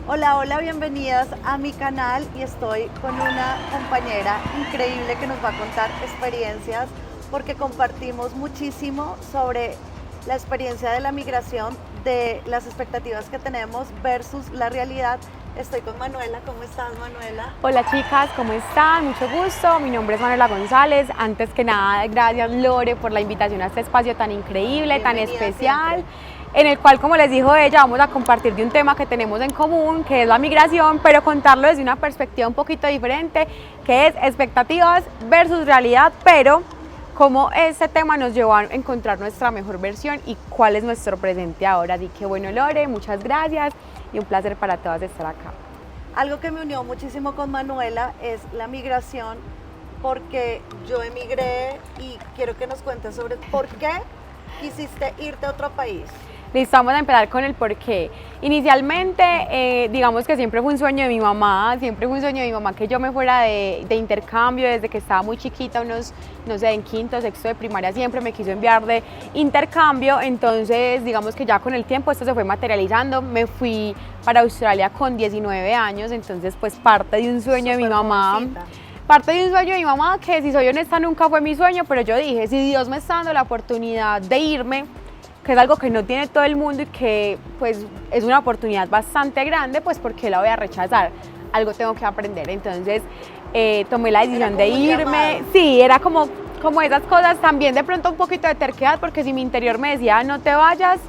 Hola, hola, bienvenidas a mi canal y estoy con una compañera increíble que nos va a contar experiencias porque compartimos muchísimo sobre la experiencia de la migración, de las expectativas que tenemos versus la realidad. Estoy con Manuela. ¿Cómo estás, Manuela? Hola chicas, ¿cómo están? Mucho gusto, mi nombre es Manuela González. Antes que nada, gracias Lore por la invitación a este espacio tan increíble, tan especial, siempre. en el cual, como les dijo ella, vamos a compartir de un tema que tenemos en común, que es la migración, pero contarlo desde una perspectiva un poquito diferente, que es expectativas versus realidad, pero cómo este tema nos llevó a encontrar nuestra mejor versión y cuál es nuestro presente ahora. Así que bueno, Lore, muchas gracias y un placer para todas estar acá. Algo que me unió muchísimo con Manuela es la migración, porque yo emigré y quiero que nos cuentes sobre por qué quisiste irte a otro país. Listo, vamos a empezar con el porqué. Inicialmente, digamos que siempre fue un sueño de mi mamá, que yo me fuera de intercambio desde que estaba muy chiquita, unos, no sé, en quinto, sexto de primaria, siempre me quiso enviar de intercambio. Entonces, digamos que ya con el tiempo esto se fue materializando. Me fui para Australia con 19 años, entonces pues parte de un sueño de mi mamá. Parte de un sueño de mi mamá que, si soy honesta, nunca fue mi sueño, pero yo dije, si Dios me está dando la oportunidad de irme, que es algo que no tiene todo el mundo y que pues es una oportunidad bastante grande, pues ¿por qué la voy a rechazar? Algo tengo que aprender. Entonces tomé la decisión de irme. Sí, era como esas cosas, también de pronto un poquito de terquedad, porque si mi interior me decía no te vayas,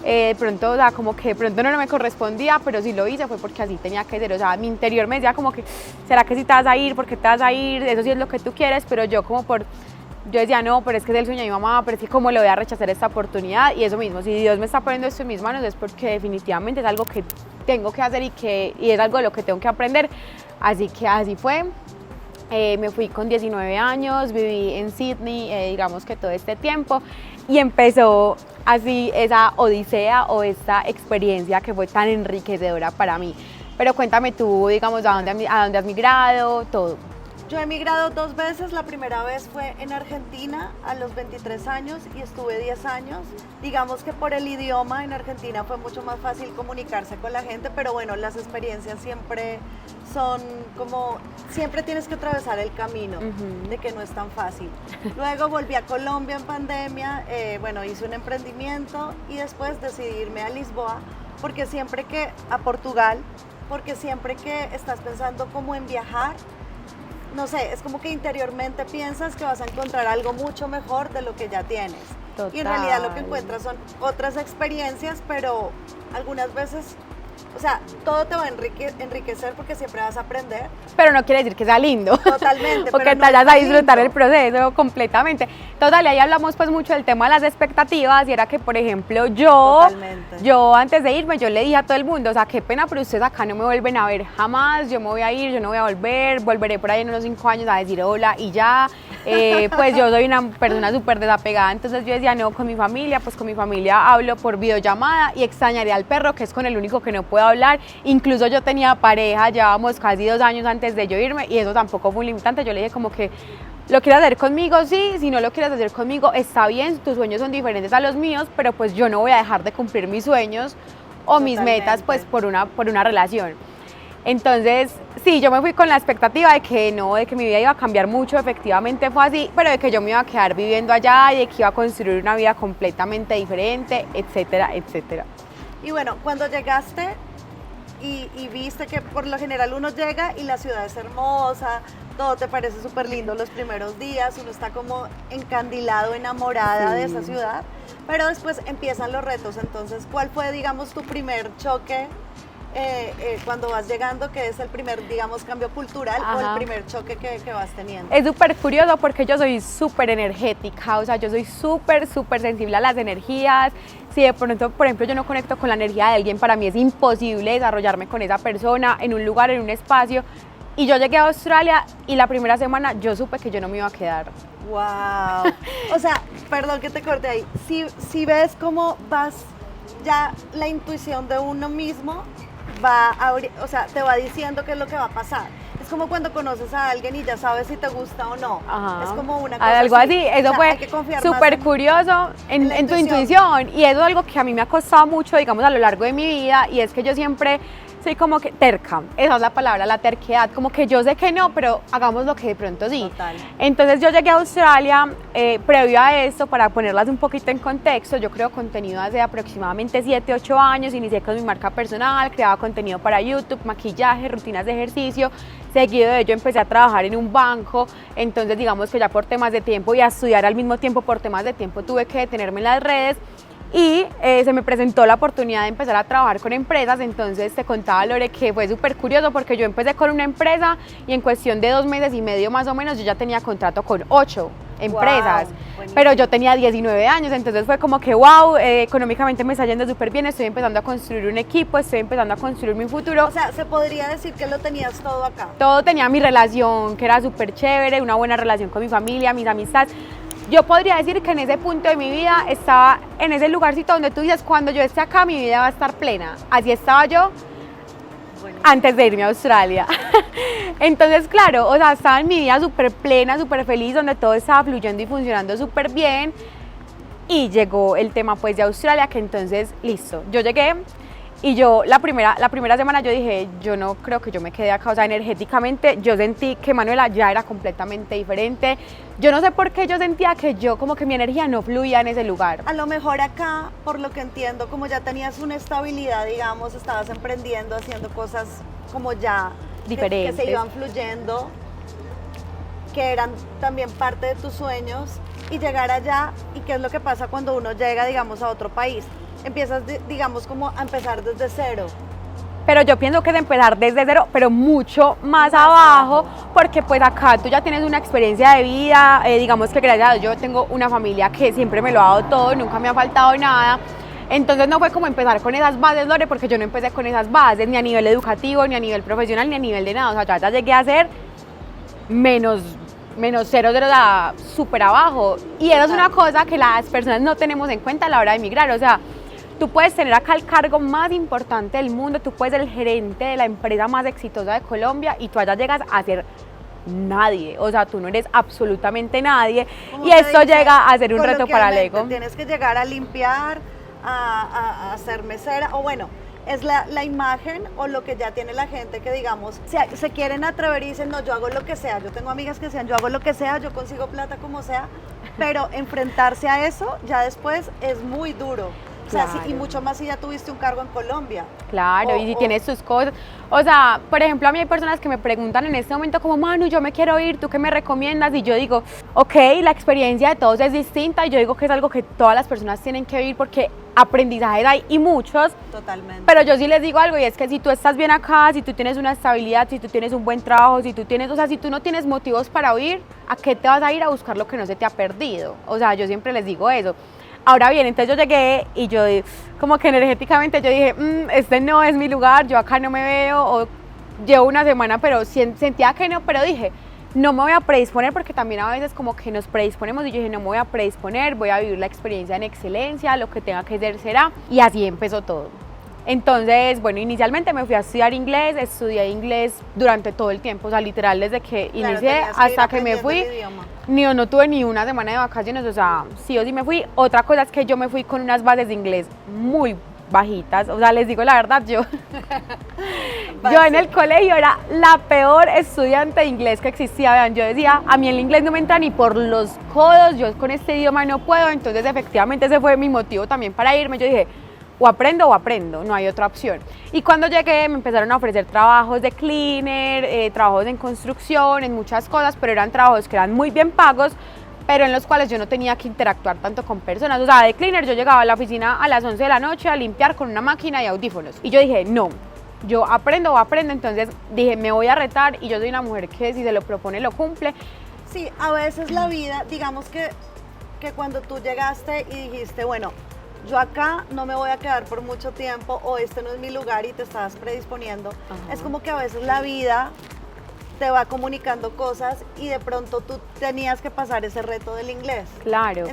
de pronto, o sea, como que de pronto no me correspondía, pero si lo hice fue porque así tenía que ser. O sea, mi interior me decía como que, ¿será que si te vas a ir? ¿Por qué te vas a ir? Eso sí es lo que tú quieres, pero yo yo decía, no, pero es que es el sueño de mi mamá, pero es que cómo le voy a rechazar esta oportunidad. Y eso mismo, si Dios me está poniendo esto en mis manos es porque definitivamente es algo que tengo que hacer y es algo de lo que tengo que aprender. Así que así fue. Me fui con 19 años, viví en Sydney, digamos que todo este tiempo, y empezó así esa odisea o esta experiencia que fue tan enriquecedora para mí. Pero cuéntame tú, digamos, a dónde has migrado, todo. Yo he emigrado 2 veces. La primera vez fue en Argentina a los 23 años y estuve 10 años. Digamos que por el idioma en Argentina fue mucho más fácil comunicarse con la gente, pero bueno, las experiencias siempre son como, siempre tienes que atravesar el camino, de que no es tan fácil. Luego volví a Colombia en pandemia, bueno, hice un emprendimiento y después decidí irme a Lisboa, porque siempre que, a Portugal, porque siempre que estás pensando como en viajar, no sé, es como que interiormente piensas que vas a encontrar algo mucho mejor de lo que ya tienes. Total. Y en realidad lo que encuentras son otras experiencias, pero algunas veces, o sea, todo te va a enriquecer porque siempre vas a aprender. Pero no quiere decir que sea lindo. Totalmente. O que pero te vayas a disfrutar el proceso completamente. Total, ahí hablamos pues mucho del tema de las expectativas, y era que, por ejemplo, yo antes de irme, yo le dije a todo el mundo, o sea, qué pena, pero ustedes acá no me vuelven a ver jamás, yo me voy a ir, yo no voy a volveré por ahí en unos 5 años a decir hola y ya. Pues yo soy una persona súper desapegada, entonces yo decía, no, con mi familia hablo por videollamada y extrañaré al perro, que es con el único que no puedo hablar. Incluso yo tenía pareja, llevábamos casi 2 años antes de yo irme, y eso tampoco fue un limitante. Yo le dije como que, ¿lo quieres hacer conmigo? Sí. Si no lo quieres hacer conmigo, está bien, tus sueños son diferentes a los míos, pero pues yo no voy a dejar de cumplir mis sueños o mis metas pues por una relación. Entonces, sí, yo me fui con la expectativa de que mi vida iba a cambiar mucho, efectivamente fue así, pero de que yo me iba a quedar viviendo allá y de que iba a construir una vida completamente diferente, etcétera, etcétera. Y bueno, cuando llegaste y viste que por lo general uno llega y la ciudad es hermosa, todo te parece súper lindo los primeros días, uno está como encandilado, enamorada de esa ciudad, pero después empiezan los retos. Entonces, ¿cuál fue, digamos, tu primer choque cuando vas llegando, que es el primer, digamos, cambio cultural? Ajá. O el primer choque que vas teniendo? Es súper curioso porque yo soy súper energética, o sea, yo soy súper sensible a las energías. Si de pronto, por ejemplo, yo no conecto con la energía de alguien, para mí es imposible desarrollarme con esa persona en un lugar, en un espacio. Y yo llegué a Australia y la primera semana yo supe que yo no me iba a quedar. ¡Wow! O sea, perdón que te corte ahí. Si ves cómo vas, ya la intuición de uno mismo va a, o sea, te va diciendo qué es lo que va a pasar. Es como cuando conoces a alguien y ya sabes si te gusta o no. Ajá. Es como una cosa algo así. Eso O sea, hay que fue confiar más súper curioso en tu intuición. Y eso es algo que a mí me ha costado mucho, digamos, a lo largo de mi vida. Y es que yo siempre soy como que terca. Esa es la palabra, la terquedad. Como que yo sé que no, pero hagamos lo que de pronto sí. Total. Entonces yo llegué a Australia, previo a esto, para ponerlas un poquito en contexto, yo creo contenido hace aproximadamente 7, 8 años, inicié con mi marca personal, creaba contenido para YouTube, maquillaje, rutinas de ejercicio, seguido de ello empecé a trabajar en un banco, entonces digamos que ya por temas de tiempo y a estudiar al mismo tiempo por temas de tiempo tuve que detenerme en las redes. Y se me presentó la oportunidad de empezar a trabajar con empresas, entonces te contaba, Lore, que fue súper curioso porque yo empecé con una empresa y en cuestión de 2 meses y medio más o menos yo ya tenía contrato con 8 empresas, pero yo tenía 19 años, entonces fue como que wow, económicamente me está yendo súper bien, estoy empezando a construir un equipo, estoy empezando a construir mi futuro. O sea, se podría decir que lo tenías todo acá. Todo tenía mi relación, que era súper chévere, una buena relación con mi familia, mis amistades. Yo podría decir que en ese punto de mi vida estaba en ese lugarcito donde tú dices, cuando yo esté acá mi vida va a estar plena. Así estaba yo antes de irme a Australia. Entonces, claro, o sea, estaba en mi vida súper plena, súper feliz, donde todo estaba fluyendo y funcionando súper bien. Y llegó el tema pues de Australia, que entonces, listo, yo llegué. Y yo la primera semana yo dije, yo no creo que yo me quede acá, o sea, energéticamente yo sentí que Manuela ya era completamente diferente. Yo no sé por qué yo sentía que yo como que mi energía no fluía en ese lugar. A lo mejor acá, por lo que entiendo, como ya tenías una estabilidad, digamos, estabas emprendiendo, haciendo cosas como ya diferentes, que se iban fluyendo, que eran también parte de tus sueños, y llegar allá, y qué es lo que pasa cuando uno llega, digamos, a otro país. Empiezas, digamos, como a empezar desde cero. Pero yo pienso que es empezar desde cero, pero mucho más abajo, porque pues acá tú ya tienes una experiencia de vida, digamos que gracias a Dios yo tengo una familia que siempre me lo ha dado todo, nunca me ha faltado nada. Entonces no fue como empezar con esas bases, Lore, porque yo no empecé con esas bases, ni a nivel educativo, ni a nivel profesional, ni a nivel de nada. O sea, ya llegué a ser menos 0, súper abajo. Y eso es una cosa que las personas no tenemos en cuenta a la hora de emigrar. O sea, tú puedes tener acá el cargo más importante del mundo, tú puedes ser el gerente de la empresa más exitosa de Colombia y tú allá llegas a ser nadie, o sea, tú no eres absolutamente nadie y esto llega a ser un reto para el ego. Tienes que llegar a limpiar, a ser mesera, o bueno, es la imagen o lo que ya tiene la gente que, digamos, se quieren atrever y dicen, no, yo hago lo que sea. Yo tengo amigas que decían, yo hago lo que sea, yo consigo plata como sea, pero enfrentarse a eso ya después es muy duro. O sea, Claro. sí, y mucho más si ya tuviste un cargo en Colombia. Claro, y si tienes tus cosas. O sea, por ejemplo, a mí hay personas que me preguntan en este momento como, Manu, yo me quiero ir, ¿tú qué me recomiendas? Y yo digo, ok, la experiencia de todos es distinta y yo digo que es algo que todas las personas tienen que vivir porque aprendizajes hay y muchos. Totalmente. Pero yo sí les digo algo y es que si tú estás bien acá, si tú tienes una estabilidad, si tú tienes un buen trabajo, si tú tienes, o sea, si tú no tienes motivos para huir, ¿a qué te vas a ir a buscar lo que no se te ha perdido? O sea, yo siempre les digo eso. Ahora bien, entonces yo llegué y yo como que energéticamente yo dije, este no es mi lugar, yo acá no me veo, o llevo una semana, pero sentía que no, pero dije, no me voy a predisponer porque también a veces como que nos predisponemos y yo dije, no me voy a predisponer, voy a vivir la experiencia en excelencia, lo que tenga que ser será, y así empezó todo. Entonces, bueno, inicialmente me fui a estudiar inglés, estudié inglés durante todo el tiempo, o sea, literal desde que inicié hasta que me fui. No tuve ni una semana de vacaciones, o sea, sí o sí me fui. Otra cosa es que yo me fui con unas bases de inglés muy bajitas, o sea, les digo la verdad, yo en el colegio era la peor estudiante de inglés que existía, vean, yo decía, a mí el inglés no me entra ni por los codos, yo con este idioma no puedo, entonces efectivamente ese fue mi motivo también para irme, yo dije, o aprendo, no hay otra opción. Y cuando llegué me empezaron a ofrecer trabajos de cleaner, trabajos en construcción, en muchas cosas, pero eran trabajos que eran muy bien pagos, pero en los cuales yo no tenía que interactuar tanto con personas. O sea, de cleaner yo llegaba a la oficina a las 11 de la noche a limpiar con una máquina y audífonos. Y yo dije, no, yo aprendo, entonces dije, me voy a retar y yo soy una mujer que si se lo propone lo cumple. Sí, a veces la vida, digamos que cuando tú llegaste y dijiste, bueno, yo acá no me voy a quedar por mucho tiempo o este no es mi lugar y te estabas predisponiendo. Es como que a veces la vida te va comunicando cosas y de pronto tú tenías que pasar ese reto del inglés. Claro.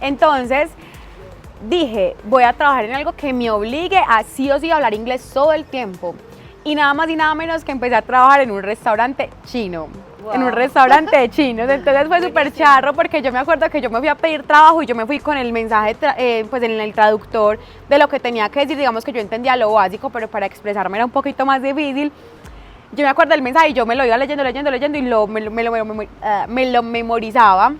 Entonces dije, voy a trabajar en algo que me obligue a sí o sí hablar inglés todo el tiempo. y nada más y nada menos que empecé a trabajar en un restaurante chino. Wow. En un restaurante de chinos, entonces fue súper charro porque yo me acuerdo que yo me fui a pedir trabajo y yo me fui con el mensaje, pues en el traductor de lo que tenía que decir, digamos que yo entendía lo básico, pero para expresarme era un poquito más difícil. Yo me acuerdo del mensaje y yo me lo iba leyendo y me lo memorizaba,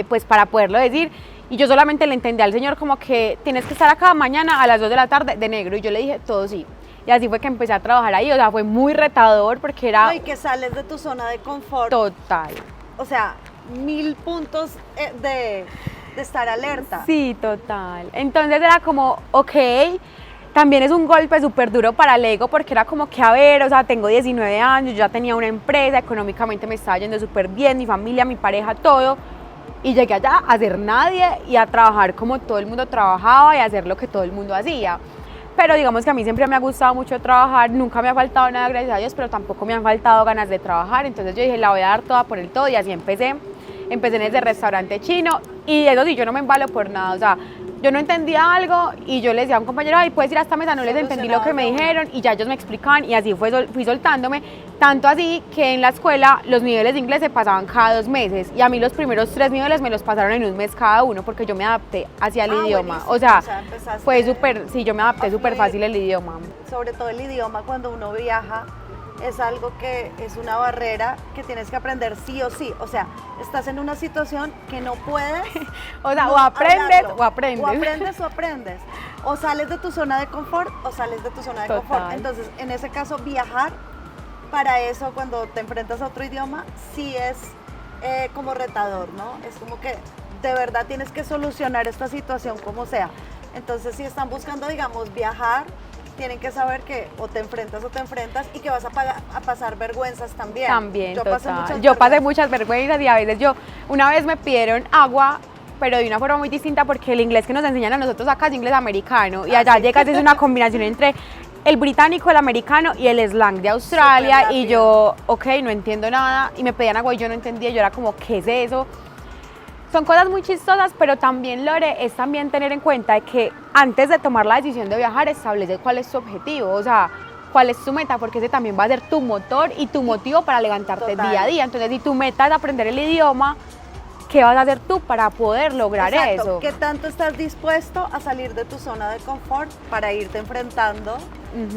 pues para poderlo decir. Y yo solamente le entendía al señor como que tienes que estar acá mañana a las 2 de la tarde de negro. Y yo le dije, todo sí. Y así fue que empecé a trabajar ahí. O sea, fue muy retador porque era... No, y que sales de tu zona de confort. Total. O sea, 1000 puntos de estar alerta. Sí, total. Entonces era como, ok, también es un golpe súper duro para el ego porque era como que, a ver, o sea, tengo 19 años, yo ya tenía una empresa, económicamente me estaba yendo súper bien, mi familia, mi pareja, todo. Y llegué allá a ser nadie y a trabajar como todo el mundo trabajaba y a hacer lo que todo el mundo hacía. Pero digamos que a mí siempre me ha gustado mucho trabajar, nunca me ha faltado nada, gracias a Dios, pero tampoco me han faltado ganas de trabajar. Entonces yo dije, la voy a dar toda por el todo y así empecé. Empecé en ese restaurante chino y eso sí, yo no me embalo por nada, o sea, yo no entendía algo y yo le decía a un compañero, ay, puedes ir a esta mesa, no les entendí lo que me dijeron y ya ellos me explicaban y así fui soltándome, tanto así que en la escuela los niveles de inglés se pasaban cada 2 meses y a mí los primeros 3 niveles me los pasaron en un mes cada uno porque yo me adapté hacia el idioma, o sea fue súper, sí, yo me adapté súper fácil el idioma. Sobre todo el idioma cuando uno viaja es algo que es una barrera que tienes que aprender sí o sí, o sea, estás en una situación que no puedes, o sea, no o aprendes hablarlo. o aprendes. O aprendes o aprendes. O sales de tu zona de confort o sales de tu zona de Total. confort. Entonces, en ese caso, viajar, para eso, cuando te enfrentas a otro idioma, sí es como retador, ¿no? Es como que de verdad tienes que solucionar esta situación como sea. Entonces, si están buscando, digamos, viajar, tienen que saber que o te enfrentas y que vas a pasar vergüenzas también. También, yo total. Yo pasé muchas vergüenzas y a veces una vez me pidieron agua, pero de una forma muy distinta porque el inglés que nos enseñan a nosotros acá es inglés americano y allá sí. llegas, es una combinación entre el británico, el americano y el slang de Australia y yo, ok, no entiendo nada y me pedían agua y yo no entendía, yo era como, ¿qué es eso? Son cosas muy chistosas, pero también, Lore, es también tener en cuenta de que antes de tomar la decisión de viajar, establece cuál es tu objetivo, o sea, cuál es tu meta, porque ese también va a ser tu motor y tu motivo para levantarte día a día. Entonces, si tu meta es aprender el idioma, ¿qué vas a hacer tú para poder lograr eso? ¿Qué tanto estás dispuesto a salir de tu zona de confort para irte enfrentando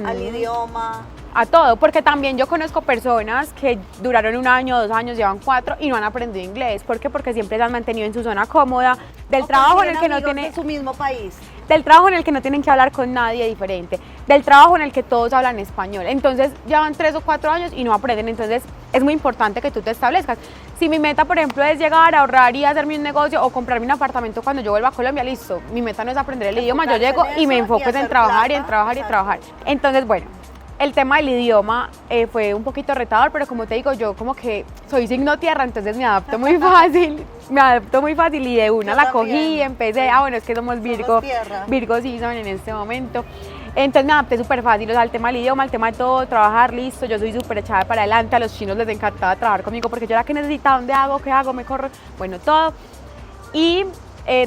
al idioma? A todo, porque también yo conozco personas que duraron 1 año, 2 años, llevan 4 y no han aprendido inglés. ¿Por qué? Porque siempre se han mantenido en su zona cómoda, del trabajo en el que no tienen su mismo país. Del trabajo en el que no tienen que hablar con nadie diferente, del trabajo en el que todos hablan español. Entonces llevan 3 o 4 años y no aprenden. Entonces es muy importante que tú te establezcas. Si mi meta, por ejemplo, es llegar a ahorrar y hacerme un negocio o comprarme un apartamento cuando yo vuelva a Colombia, listo. Mi meta no es aprender el idioma, yo llego y me enfoco en trabajar y en trabajar y en trabajar. Entonces, bueno, el tema del idioma fue un poquito retador, pero como te digo, yo como que soy signo tierra, entonces me adapto muy fácil y de una Yo la también. cogí, empecé, bueno, es que somos Virgo, Virgo season en este momento, entonces me adapté súper fácil, o sea, el tema del idioma, el tema de todo, trabajar, listo, yo soy súper echada para adelante, a los chinos les encantaba trabajar conmigo porque yo era que necesitaba, ¿dónde hago? ¿Qué hago? ¿Me corro? Bueno, todo, y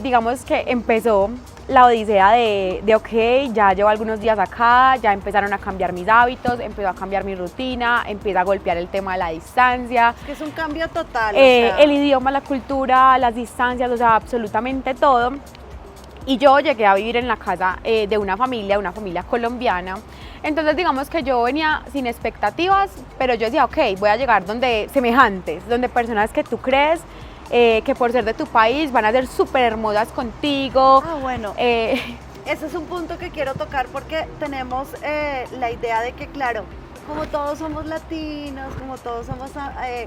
digamos que empezó la odisea de ok, ya llevo algunos días acá, ya empezaron a cambiar mis hábitos, empezó a cambiar mi rutina, empieza a golpear el tema de la distancia. Es que es un cambio total. El idioma, la cultura, las distancias, o sea, absolutamente todo. Y yo llegué a vivir en la casa de una familia colombiana. Entonces digamos que yo venía sin expectativas, pero yo decía, ok, voy a llegar donde semejantes, donde personas que tú crees que por ser de tu país van a ser súper hermosas contigo. Bueno, ese es un punto que quiero tocar porque tenemos la idea de que, claro, como todos somos latinos, como todos somos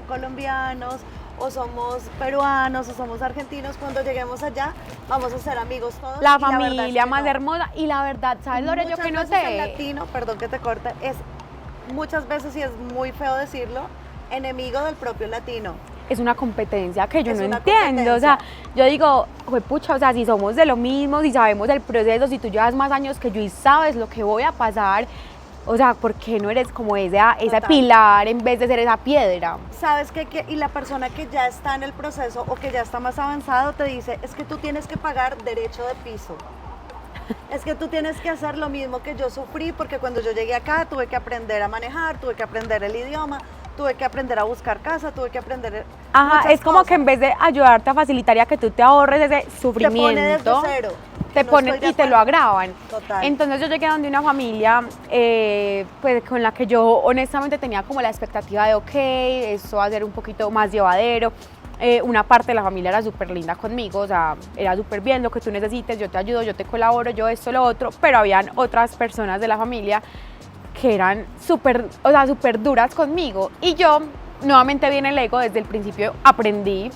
colombianos, o somos peruanos, o somos argentinos, cuando lleguemos allá vamos a ser amigos todos. La y familia verdad es que más no. hermosa y la verdad, ¿sabes, Lore? Yo que no Muchas veces el sé. latino, perdón que te corte, es muchas veces, y es muy feo decirlo, enemigo del propio latino. Es una competencia que yo Es no una entiendo, o sea, yo digo, pucha, o sea, si somos de lo mismo, si sabemos el proceso, si tú llevas más años que yo y sabes lo que voy a pasar, o sea, ¿por qué no eres como ese pilar en vez de ser esa piedra? ¿Sabes qué? Y la persona que ya está en el proceso o que ya está más avanzado te dice, es que tú tienes que pagar derecho de piso. Es que tú tienes que hacer lo mismo que yo sufrí, porque cuando yo llegué acá tuve que aprender a manejar, tuve que aprender el idioma, tuve que aprender a buscar casa, tuve que aprender Ajá, muchas es como cosas. que en vez de ayudarte a facilitar y a que tú te ahorres ese Te sufrimiento, pone desde cero. te No ponen estoy de y te lo acuerdo. agravan. Total. Entonces yo llegué donde una familia pues con la que yo honestamente tenía como la expectativa de ok, esto va a ser un poquito más llevadero. Una parte de la familia era súper linda conmigo, o sea, era súper bien, lo que tú necesites, yo te ayudo, yo te colaboro, yo esto, lo otro, pero habían otras personas de la familia que eran súper, o sea, súper duras conmigo. Y yo, nuevamente viene el ego, desde el principio aprendí,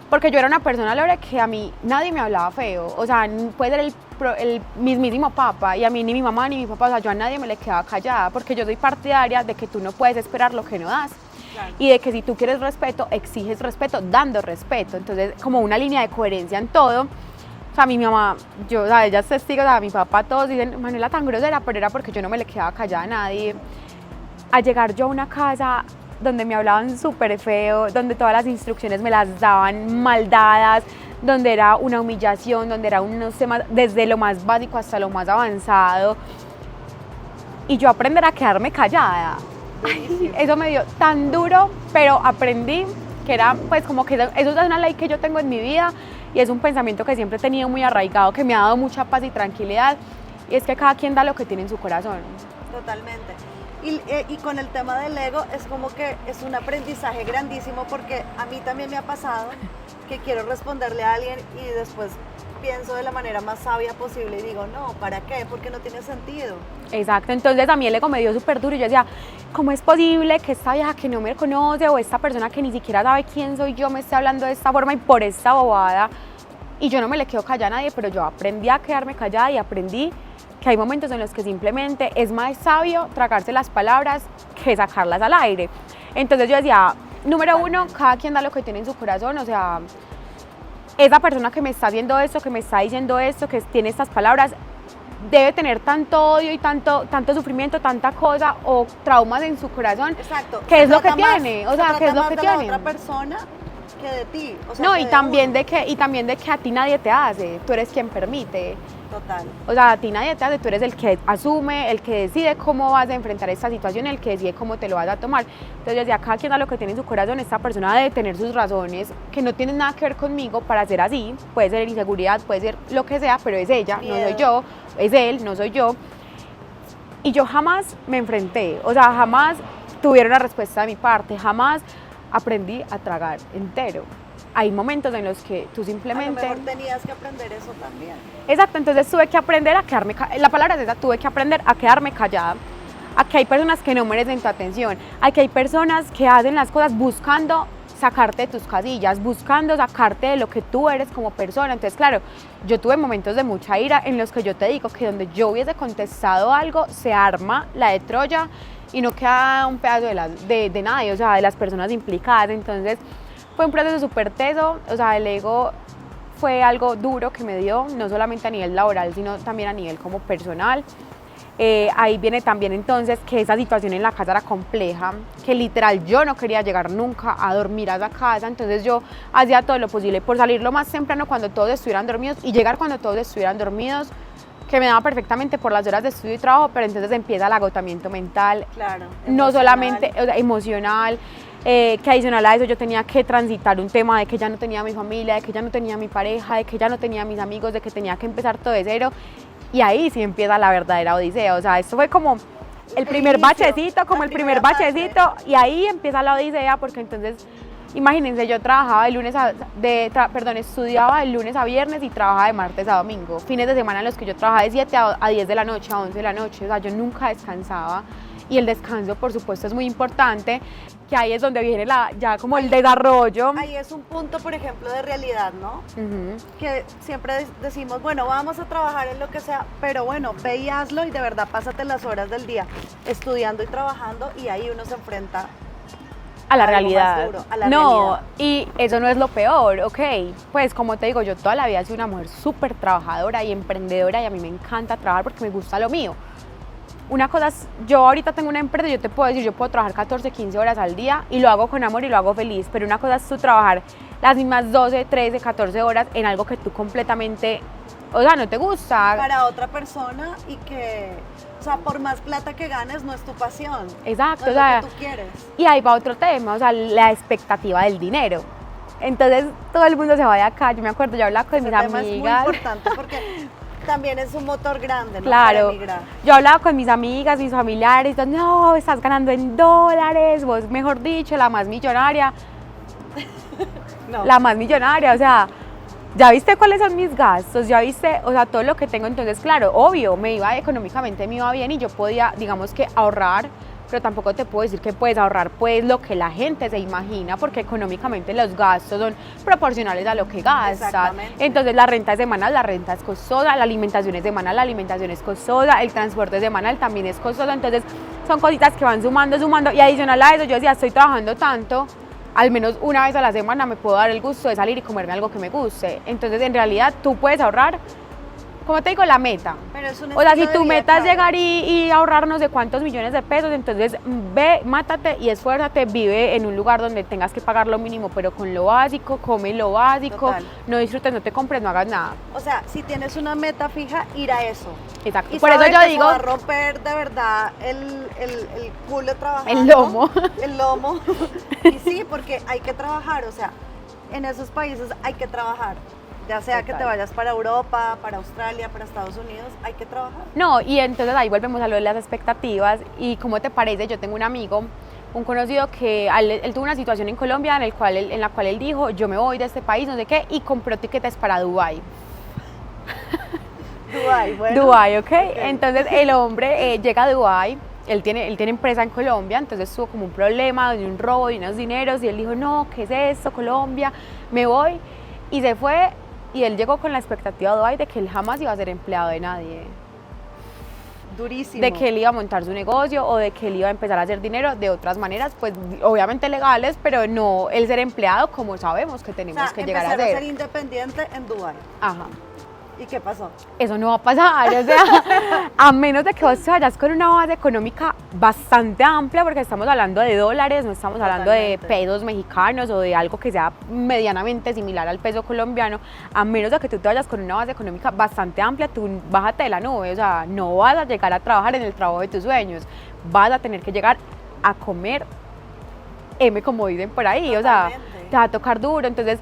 porque yo era una persona, Laura, que a mí nadie me hablaba feo, o sea, puede ser el mismísimo papa, y a mí ni mi mamá ni mi papá, o sea, yo a nadie me le quedaba callada, porque yo soy partidaria de que tú no puedes esperar lo que no das. Claro. Y de que si tú quieres respeto, exiges respeto dando respeto. Entonces, como una línea de coherencia en todo. O sea, mi mamá, yo, o sea, ella es testigo, o sea, mi papá, todos dicen, Manuela tan grosera, pero era porque yo no me le quedaba callada a nadie. A llegar yo a una casa donde me hablaban súper feo, donde todas las instrucciones me las daban mal dadas, donde era una humillación, donde era unos temas desde lo más básico hasta lo más avanzado. Y yo aprender a quedarme callada. Ay, eso me dio tan duro, pero aprendí que era pues como que eso es una ley que yo tengo en mi vida y es un pensamiento que siempre he tenido muy arraigado, que me ha dado mucha paz y tranquilidad, y es que cada quien da lo que tiene en su corazón. Totalmente. Y con el tema del ego es como que es un aprendizaje grandísimo, porque a mí también me ha pasado que quiero responderle a alguien y después pienso de la manera más sabia posible y digo, no, ¿para qué? Porque no tiene sentido. Exacto, entonces a mí el ego me dio súper duro y yo decía, ¿cómo es posible que esta vieja que no me conoce o esta persona que ni siquiera sabe quién soy yo me esté hablando de esta forma y por esta bobada? Y yo no me le quedo callada a nadie, pero yo aprendí a quedarme callada y aprendí que hay momentos en los que simplemente es más sabio tragarse las palabras que sacarlas al aire. Entonces yo decía, número uno, cada quien da lo que tiene en su corazón, o sea, esa persona que me está haciendo esto, que me está diciendo esto, que tiene estas palabras, debe tener tanto odio y tanto sufrimiento, tanta cosa o traumas en su corazón. Exacto. ¿Qué es lo que Se trata tiene? más- O sea, se ¿qué es trata lo que más de la tiene? otra persona que de ti. O sea, No, que y de también uno. de que a ti nadie te hace, tú eres quien permite. Total. O sea, a ti nadie te hace, tú eres el que asume, el que decide cómo vas a enfrentar esta situación, el que decide cómo te lo vas a tomar. Entonces yo decía, cada quien da lo que tiene en su corazón, esta persona debe tener sus razones que no tienen nada que ver conmigo para ser así, puede ser inseguridad, puede ser lo que sea, pero es ella, no soy yo, es él, no soy yo. Y yo jamás me enfrenté, o sea, jamás tuvieron una respuesta de mi parte, jamás aprendí a tragar entero. Hay momentos en los que tú simplemente... A lo mejor tenías que aprender eso también. Exacto, entonces tuve que aprender a quedarme, la palabra es esa, tuve que aprender a quedarme callada. Aquí hay personas que no merecen tu atención, aquí hay personas que hacen las cosas buscando sacarte de tus casillas, buscando sacarte de lo que tú eres como persona. Entonces, claro, yo tuve momentos de mucha ira en los que yo te digo que donde yo hubiese contestado algo, se arma la de Troya y no queda un pedazo de nadie, o sea, de las personas implicadas. Entonces, fue un proceso súper teso, o sea, el ego fue algo duro que me dio, no solamente a nivel laboral, sino también a nivel como personal. Ahí viene también entonces que esa situación en la casa era compleja, que literal yo no quería llegar nunca a dormir a esa casa, entonces yo hacía todo lo posible por salir lo más temprano cuando todos estuvieran dormidos y llegar cuando todos estuvieran dormidos, que me daba perfectamente por las horas de estudio y trabajo, pero entonces empieza el agotamiento mental, Claro. no solamente, o sea, emocional, que adicional a eso yo tenía que transitar un tema de que ya no tenía mi familia, de que ya no tenía mi pareja, de que ya no tenía mis amigos, de que tenía que empezar todo de cero. Y ahí sí empieza la verdadera odisea, o sea, esto fue como el primer inicio, bachecito, como la el primer primera parte. bachecito, y ahí empieza la odisea, porque entonces, imagínense, yo trabajaba estudiaba de lunes a viernes y trabajaba de martes a domingo, fines de semana en los que yo trabajaba de 7 a 10 de la noche, a 11 de la noche, o sea, yo nunca descansaba, y el descanso, por supuesto, es muy importante, que ahí es donde viene ya como el desarrollo. Ahí es un punto, por ejemplo, de realidad, ¿no? Ujú. Que siempre decimos, bueno, vamos a trabajar en lo que sea, pero bueno, ve y hazlo y de verdad pásate las horas del día estudiando y trabajando, y ahí uno se enfrenta A la algo más realidad. duro, a la No, realidad. y eso no es lo peor, ok. Pues como te digo, yo toda la vida he sido una mujer súper trabajadora y emprendedora y a mí me encanta trabajar porque me gusta lo mío. Una cosa es, yo ahorita tengo una empresa, yo te puedo decir, yo puedo trabajar 14, 15 horas al día y lo hago con amor y lo hago feliz, pero una cosa es tú trabajar las mismas 12, 13, 14 horas en algo que tú completamente o sea, no te gusta. Para otra persona y que, o sea, por más plata que ganes, no es tu pasión. Exacto, no es o sea, lo que tú quieres. Y ahí va otro tema, o sea, la expectativa del dinero. Entonces todo el mundo se va de acá. Yo me acuerdo, yo hablaba con Ese mis tema amigas. es muy importante porque también es un motor grande, ¿no? Claro, Para emigrar. yo hablaba con mis amigas, mis familiares, no, estás ganando en dólares, vos mejor dicho, la más millonaria. No. La más millonaria, o sea, ya viste cuáles son mis gastos, ya viste, o sea, todo lo que tengo, entonces claro, obvio, me iba económicamente, me iba bien y yo podía, digamos que ahorrar, pero tampoco te puedo decir que puedes ahorrar pues lo que la gente se imagina, porque económicamente los gastos son proporcionales a lo que gastas. Exactamente. Entonces la renta semanal, la renta es costosa, la alimentación es semanal, la alimentación es costosa, el transporte semanal también es costoso, entonces son cositas que van sumando, sumando, y adicional a eso yo decía, estoy trabajando tanto, al menos una vez a la semana me puedo dar el gusto de salir y comerme algo que me guste. Entonces, en realidad, tú puedes ahorrar, como te digo, la meta. Pero es un O sea, si estilo de tu vida, meta es claro. llegar y ahorrar no sé cuántos millones de pesos, entonces ve, mátate y esfuérzate, vive en un lugar donde tengas que pagar lo mínimo, pero con lo básico, come lo básico, Total. no disfrutes, no te compres, no hagas nada. O sea, si tienes una meta fija, ir a eso. Exacto. Y Por eso saber yo que digo, va a romper de verdad el culo trabajando. el lomo. El lomo. Y sí, porque hay que trabajar, o sea, en esos países hay que trabajar. Ya sea que te Total. vayas para Europa, para Australia, para Estados Unidos, hay que trabajar. No, y entonces ahí volvemos a lo de las expectativas. ¿Y cómo te parece? Yo tengo un amigo, un conocido que él tuvo una situación en Colombia en la cual él dijo, yo me voy de este país, no sé qué, y compró tiquetes para Dubái. Dubái, bueno. Dubái, ¿ok? Entonces el hombre llega a Dubái, él tiene empresa en Colombia, entonces tuvo como un problema de un robo de unos dineros y él dijo, no, ¿qué es esto, Colombia? Me voy, y se fue, y él llegó con la expectativa a Dubái de que él jamás iba a ser empleado de nadie. Durísimo. De que él iba a montar su negocio o de que él iba a empezar a hacer dinero de otras maneras, pues obviamente legales, pero no el ser empleado como sabemos que tenemos O sea, que llegar a empezar ser. a ser independiente en Dubái. Ajá. ¿Y qué pasó? Eso no va a pasar, o sea, a menos de que vos te vayas con una base económica bastante amplia, porque estamos hablando de dólares, no estamos hablando de Totalmente. pesos mexicanos o de algo que sea medianamente similar al peso colombiano, a menos de que tú te vayas con una base económica bastante amplia, tú bájate de la nube, o sea, no vas a llegar a trabajar en el trabajo de tus sueños, vas a tener que llegar a comer M, como dicen por ahí, o sea, Totalmente. te va a tocar duro, entonces...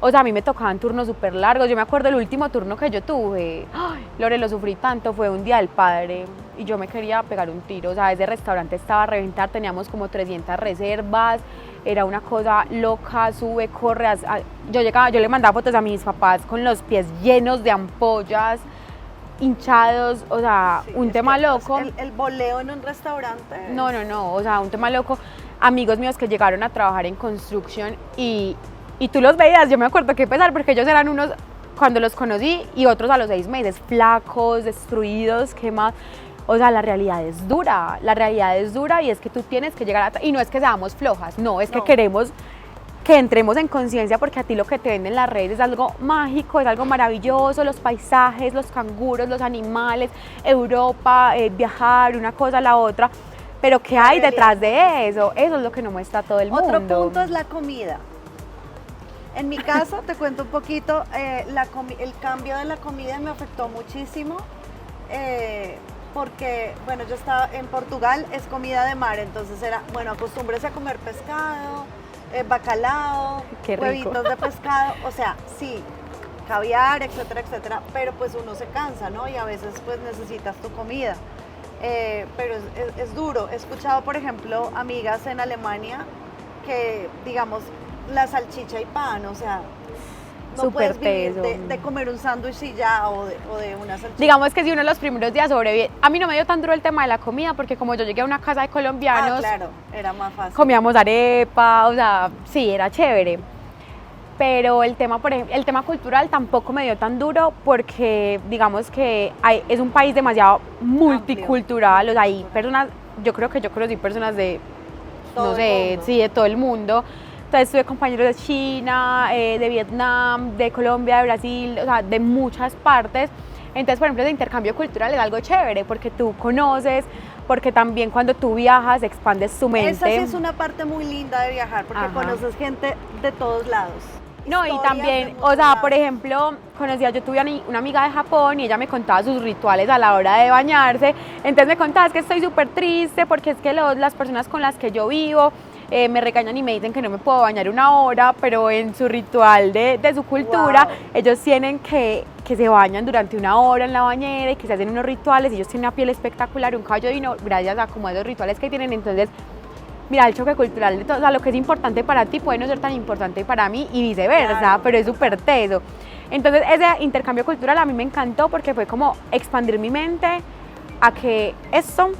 O sea, a mí me tocaban turnos súper largos. Yo me acuerdo el último turno que yo tuve. Ay, Lore, lo sufrí tanto. Fue un día del padre y yo me quería pegar un tiro. O sea, ese restaurante estaba a reventar. Teníamos como 300 reservas. Era una cosa loca. Sube, corre. Yo llegaba, yo le mandaba fotos a mis papás con los pies llenos de ampollas, hinchados. O sea, Sí, un es tema que, loco. El voleo en un restaurante. No, o sea, un tema loco. Amigos míos que llegaron a trabajar en construction y tú los veías, yo me acuerdo que pesar, porque ellos eran unos, cuando los conocí, y otros a los 6 meses, flacos, destruidos, quemados. O sea, la realidad es dura y es que tú tienes que llegar y no es que seamos flojas, no, es que No. queremos que entremos en conciencia porque a ti lo que te venden en las redes es algo mágico, es algo maravilloso, los paisajes, los canguros, los animales, Europa, viajar, una cosa a la otra. Pero ¿qué hay detrás de eso? Eso es lo que no muestra todo el mundo. Otro punto es la comida. En mi caso, te cuento un poquito, el cambio de la comida me afectó muchísimo porque, bueno, yo estaba en Portugal, es comida de mar, entonces era, bueno, acostúmbrese a comer pescado, bacalao, Qué rico. huevitos de pescado, o sea, sí, caviar, etcétera, etcétera, pero pues uno se cansa, ¿no? Y a veces pues necesitas tu comida. Pero es duro. He escuchado, por ejemplo, amigas en Alemania que, digamos, la salchicha y pan, o sea, no Súper puedes vivir teso. de comer un sándwich y ya, o de una salchicha. Digamos que si uno de los primeros días sobrevive, a mí no me dio tan duro el tema de la comida porque como yo llegué a una casa de colombianos, claro, era más fácil. comíamos arepa, o sea, sí, era chévere. Pero el tema, por ejemplo, el tema cultural tampoco me dio tan duro porque digamos que es un país demasiado multicultural, o sea, hay personas, yo creo que yo conocí personas de, Todo no el sé, mundo. sí, de todo el mundo. Entonces tuve compañeros de China, de Vietnam, de Colombia, de Brasil, o sea, de muchas partes. Entonces, por ejemplo, ese intercambio cultural es algo chévere porque tú conoces, porque también cuando tú viajas expandes tu mente. Esa sí es una parte muy linda de viajar, porque Ajá. conoces gente de todos lados. No, y historias también, de o muchos sea, lados. por ejemplo, yo tuve una amiga de Japón y ella me contaba sus rituales a la hora de bañarse. Entonces me contaba, es que estoy súper triste porque es que las personas con las que yo vivo me regañan y me dicen que no me puedo bañar una hora, pero en su ritual de su cultura, Wow. ellos tienen que se bañan durante una hora en la bañera y que se hacen unos rituales. Ellos tienen una piel espectacular, un cabello divino, gracias a como esos rituales que tienen. Entonces, mira, el choque cultural de todo, o sea, lo que es importante para ti puede no ser tan importante para mí y viceversa, Claro, pero es súper total. teso. Entonces, ese intercambio cultural a mí me encantó porque fue como expandir mi mente a que esto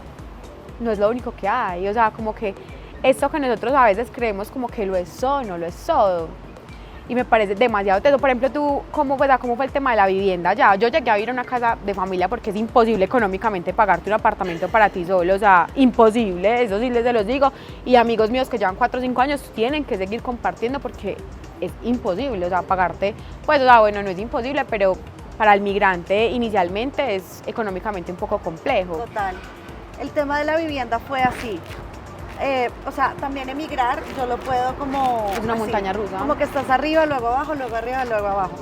no es lo único que hay, o sea, como que esto que nosotros a veces creemos como que lo es todo, no lo es todo. Y me parece demasiado teso. Por ejemplo, tú, ¿cómo fue el tema de la vivienda ya? Yo llegué a vivir en una casa de familia porque es imposible económicamente pagarte un apartamento para ti solo, o sea, imposible, eso sí les los digo. Y amigos míos que llevan 4 o 5 años tienen que seguir compartiendo porque es imposible, o sea, pagarte, pues, o sea, bueno, no es imposible, pero para el migrante inicialmente es económicamente un poco complejo. Total. El tema de la vivienda fue así. O sea, también emigrar, yo lo puedo como... Es una así, montaña rusa. Como que estás arriba, luego abajo, luego arriba, luego abajo.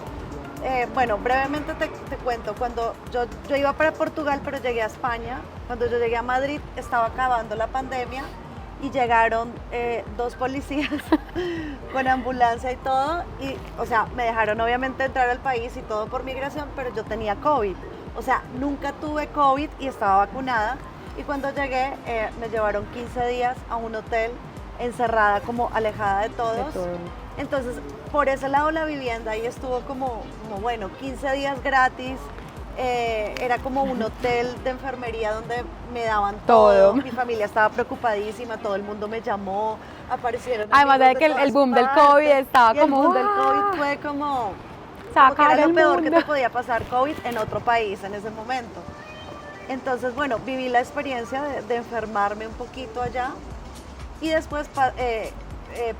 Bueno, brevemente te cuento, cuando yo iba para Portugal, pero llegué a España, cuando yo llegué a Madrid estaba acabando la pandemia y llegaron 2 policías con ambulancia y todo, y, o sea, me dejaron obviamente entrar al país y todo por migración, pero yo tenía COVID. O sea, nunca tuve COVID y estaba vacunada. Y cuando llegué, me llevaron 15 días a un hotel, encerrada, como alejada de todos. De todo. Entonces, por ese lado la vivienda ahí estuvo como bueno, 15 días gratis. Era como un hotel de enfermería donde me daban todo. Mi familia estaba preocupadísima, todo el mundo me llamó, aparecieron. Además de amigos que todas el boom del partes, COVID estaba y como, el boom del ¡ah! COVID fue como que Sacar era el lo peor que mundo. te podía pasar COVID en otro país en ese momento. Entonces, bueno, viví la experiencia de enfermarme un poquito allá y después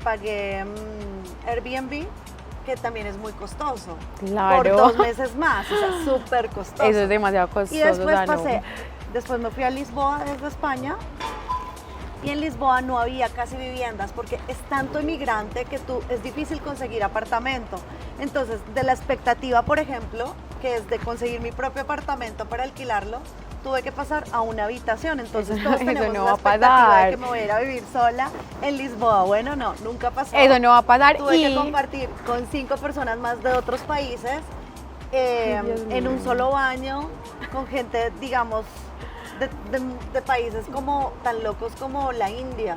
pagué Airbnb, que también es muy costoso. Claro. Por 2 meses más, o sea, súper costoso. Eso es demasiado costoso. Y después o sea, no. después me fui a Lisboa desde España y en Lisboa no había casi viviendas porque es tanto inmigrante que es difícil conseguir apartamento. Entonces, de la expectativa, por ejemplo, que es de conseguir mi propio apartamento para alquilarlo, tuve que pasar a una habitación. Entonces, todos Eso tenemos no la va a expectativa pasar. de que me voy a ir a vivir sola en Lisboa. Bueno, no, nunca pasó. Eso no va a pasar. Tuve que Y compartir con 5 personas más de otros países Dios en un mío. solo baño, con gente, digamos, de países como tan locos como la India,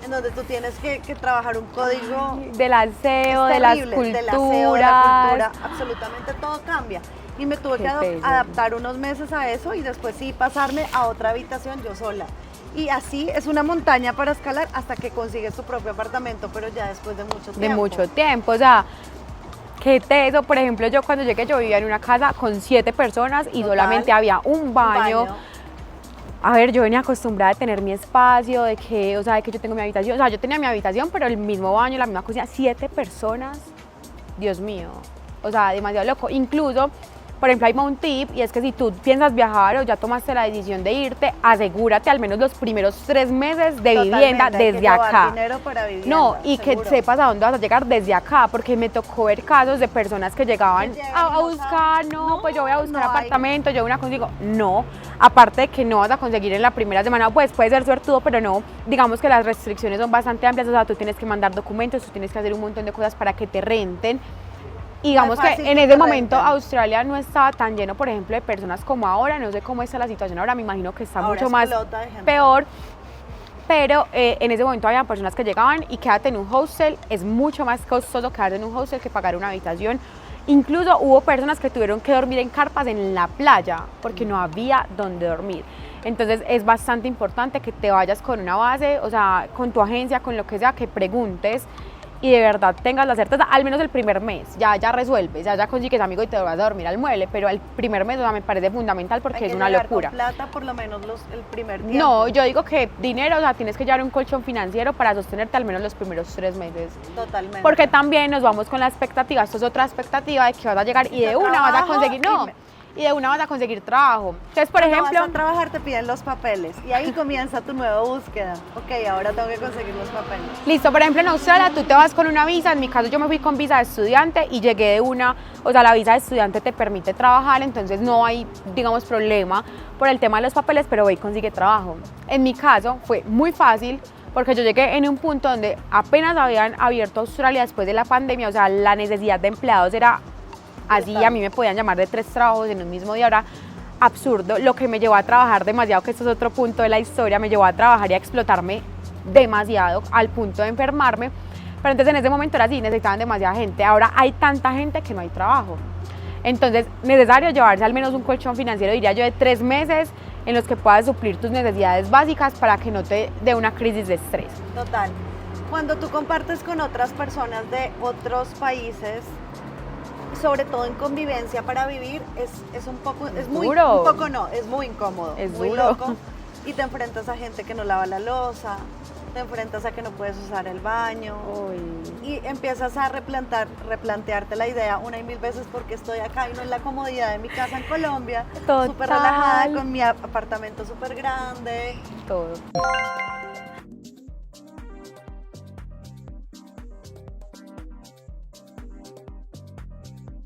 en donde tú tienes que trabajar un código del aseo, es de las terrible, culturas. del aseo, de la cultura, absolutamente todo cambia. Y me tuve Qué que teso. adaptar unos meses a eso y después sí pasarme a otra habitación yo sola. Y así es una montaña para escalar hasta que consigues tu propio apartamento, pero ya después de mucho tiempo. De mucho tiempo, o sea, qué teso. Por ejemplo, yo cuando llegué, yo vivía en una casa con 7 personas y Total. solamente había un baño. A ver, yo venía acostumbrada a tener mi espacio, de que yo tengo mi habitación, o sea, yo tenía mi habitación, pero el mismo baño, la misma cocina, 7 personas, Dios mío, o sea, demasiado loco. Incluso, por ejemplo, hay un tip, y es que si tú piensas viajar o ya tomaste la decisión de irte, asegúrate al menos los primeros 3 meses de vivienda Totalmente, hay que desde llevar acá. dinero para vivienda, No, y seguro. que sepas a dónde vas a llegar desde acá, porque me tocó ver casos de personas que llegaban Que llegan a y no buscar, saben. no, pues yo voy a buscar No hay. apartamento, yo una consigo, no, aparte de que no vas a conseguir en la primera semana, pues puede ser suertudo, pero no, digamos que las restricciones son bastante amplias, o sea, tú tienes que mandar documentos, tú tienes que hacer un montón de cosas para que te renten. Y digamos No es que fácil en que ese te momento renten. Australia no estaba tan lleno, por ejemplo, de personas como ahora, no sé cómo está la situación ahora, me imagino que está Ahora mucho más explota de gente. peor, pero en ese momento había personas que llegaban y quédate en un hostel, es mucho más costoso quedarse en un hostel que pagar una habitación. Incluso hubo personas que tuvieron que dormir en carpas en la playa porque no había donde dormir. Entonces es bastante importante que te vayas con una base, o sea, con tu agencia, con lo que sea, que preguntes y de verdad tengas la certeza, al menos el primer mes, ya resuelves, ya consigues amigo y te vas a dormir al mueble, pero el primer mes, o sea, me parece fundamental porque Hay es que una llegar locura. con plata por lo menos el primer tiempo. No, yo digo que dinero, o sea, tienes que llevar un colchón financiero para sostenerte al menos los primeros 3 meses. Totalmente. Porque también nos vamos con la expectativa, esto es otra expectativa de que vas a llegar y de Yo una vas a trabajo conseguir, no. y de una vas a conseguir trabajo. Entonces, por Cuando ejemplo, vas a trabajar te piden los papeles y ahí comienza tu nueva búsqueda. Ok, ahora tengo que conseguir los papeles. listo, por ejemplo, en Australia tú te vas con una visa, en mi caso yo me fui con visa de estudiante y llegué de una, o sea, la visa de estudiante te permite trabajar, entonces no hay, digamos, problema por el tema de los papeles, pero ve y consigue trabajo. En mi caso fue muy fácil porque yo llegué en un punto donde apenas habían abierto Australia después de la pandemia, o sea, la necesidad de empleados era así, a mí me podían llamar de 3 trabajos en un mismo día, era absurdo, lo que me llevó a trabajar demasiado, que esto es otro punto de la historia, me llevó a trabajar y a explotarme demasiado al punto de enfermarme, pero entonces en ese momento era así, necesitaban demasiada gente, ahora hay tanta gente que no hay trabajo, entonces necesario llevarse al menos un colchón financiero, diría yo, de 3 meses en los que puedas suplir tus necesidades básicas para que no te dé una crisis de estrés. Total. Cuando tú compartes con otras personas de otros países, sobre todo en convivencia para vivir, es un poco, es muy, duro. un poco no, es muy incómodo, Es muy duro. loco. Y te enfrentas a gente que no lava la loza, te enfrentas a que no puedes usar el baño. Uy. Y empiezas a replantearte la idea una y mil veces porque estoy acá y no en la comodidad de mi casa en Colombia, Total. súper relajada, con mi apartamento súper grande. Todo.